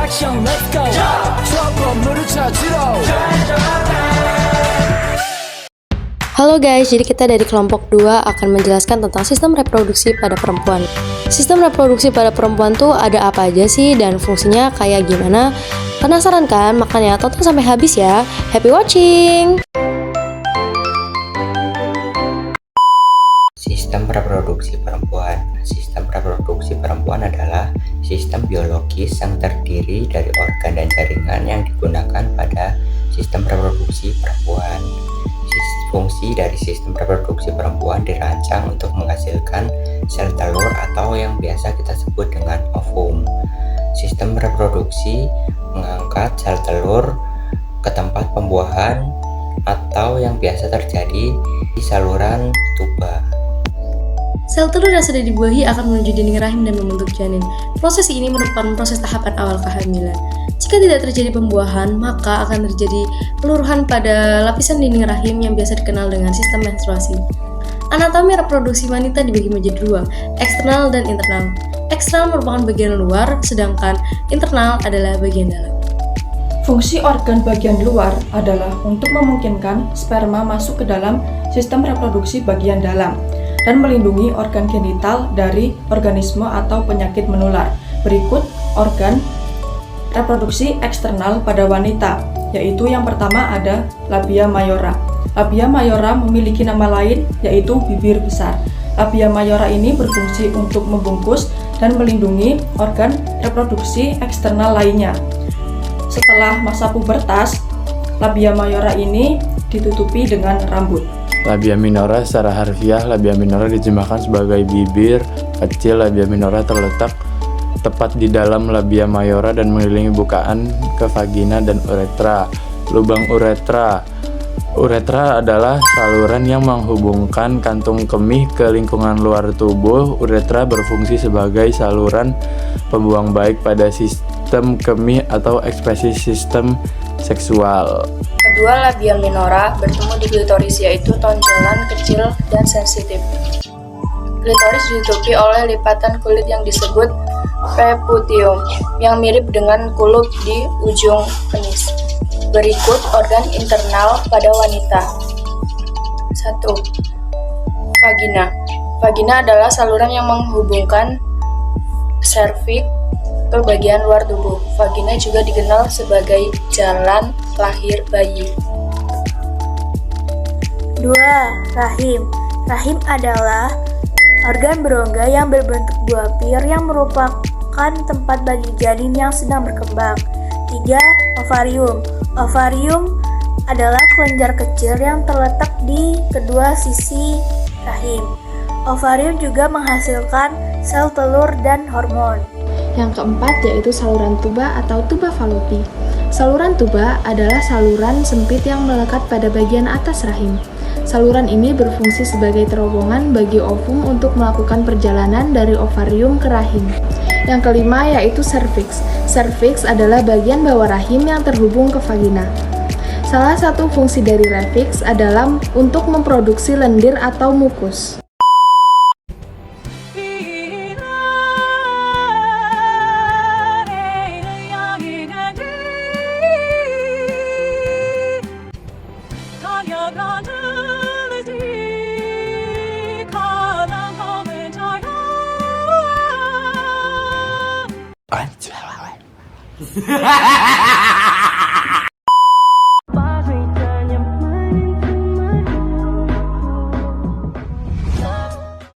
action, let's go. trouble 찾으러. Halo guys, jadi kita dari kelompok 2 akan menjelaskan tentang sistem reproduksi pada perempuan. Sistem reproduksi pada perempuan tuh ada apa aja sih dan fungsinya kayak gimana? Penasaran kan? Makanya tonton sampai habis ya. Happy watching! Sistem reproduksi perempuan. Sistem reproduksi perempuan adalah sistem biologis yang terdiri dari organ dan jaringan yang digunakan pada sistem reproduksi perempuan. Fungsi dari sistem reproduksi perempuan dirancang untuk menghasilkan sel telur atau yang biasa kita sebut dengan ovum. Sistem reproduksi mengangkat sel telur ke tempat pembuahan atau yang biasa terjadi di saluran tuba. Sel telur yang sudah dibuahi akan menuju dinding rahim dan membentuk janin. Proses ini merupakan proses tahapan awal kehamilan. Jika tidak terjadi pembuahan, maka akan terjadi peluruhan pada lapisan dinding rahim yang biasa dikenal dengan sistem menstruasi. Anatomi reproduksi wanita dibagi menjadi dua, eksternal dan internal. Eksternal merupakan bagian luar, sedangkan internal adalah bagian dalam. Fungsi organ bagian luar adalah untuk memungkinkan sperma masuk ke dalam sistem reproduksi bagian dalam dan melindungi organ genital dari organisme atau penyakit menular. Berikut organ reproduksi eksternal pada wanita, yaitu yang pertama ada labia mayora. Labia mayora memiliki nama lain, yaitu bibir besar. Labia mayora ini berfungsi untuk membungkus dan melindungi organ reproduksi eksternal lainnya. Setelah masa pubertas, labia mayora ini ditutupi dengan rambut. Labia minora secara harfiah, labia minora diterjemahkan sebagai bibir kecil. Labia minora terletak tepat di dalam labia mayora dan mengelilingi bukaan ke vagina dan uretra. Lubang uretra. Uretra adalah saluran yang menghubungkan kantung kemih ke lingkungan luar tubuh. Uretra berfungsi sebagai saluran pembuang baik pada sistem kemih atau ekspresi sistem seksual. Kedua labia minora bertemu di klitoris, yaitu tonjolan kecil dan sensitif. Klitoris ditutupi oleh lipatan kulit yang disebut preputium yang mirip dengan kulup di ujung penis. Berikut organ internal pada wanita. 1. Vagina. Vagina adalah saluran yang menghubungkan serviks ke bagian luar tubuh. Vagina juga dikenal sebagai jalan lahir bayi. 2. Rahim. Rahim adalah organ berongga yang berbentuk buah pir yang merupakan tempat bagi janin yang sedang berkembang. 3. Ovarium. Ovarium adalah kelenjar kecil yang terletak di kedua sisi rahim. Ovarium juga menghasilkan sel telur dan hormon. Yang keempat yaitu saluran tuba atau tuba falopi. Saluran tuba adalah saluran sempit yang melekat pada bagian atas rahim. Saluran ini berfungsi sebagai terowongan bagi ovum untuk melakukan perjalanan dari ovarium ke rahim. Yang kelima yaitu serviks. Serviks adalah bagian bawah rahim yang terhubung ke vagina. Salah satu fungsi dari serviks adalah untuk memproduksi lendir atau mukus. Hahaha.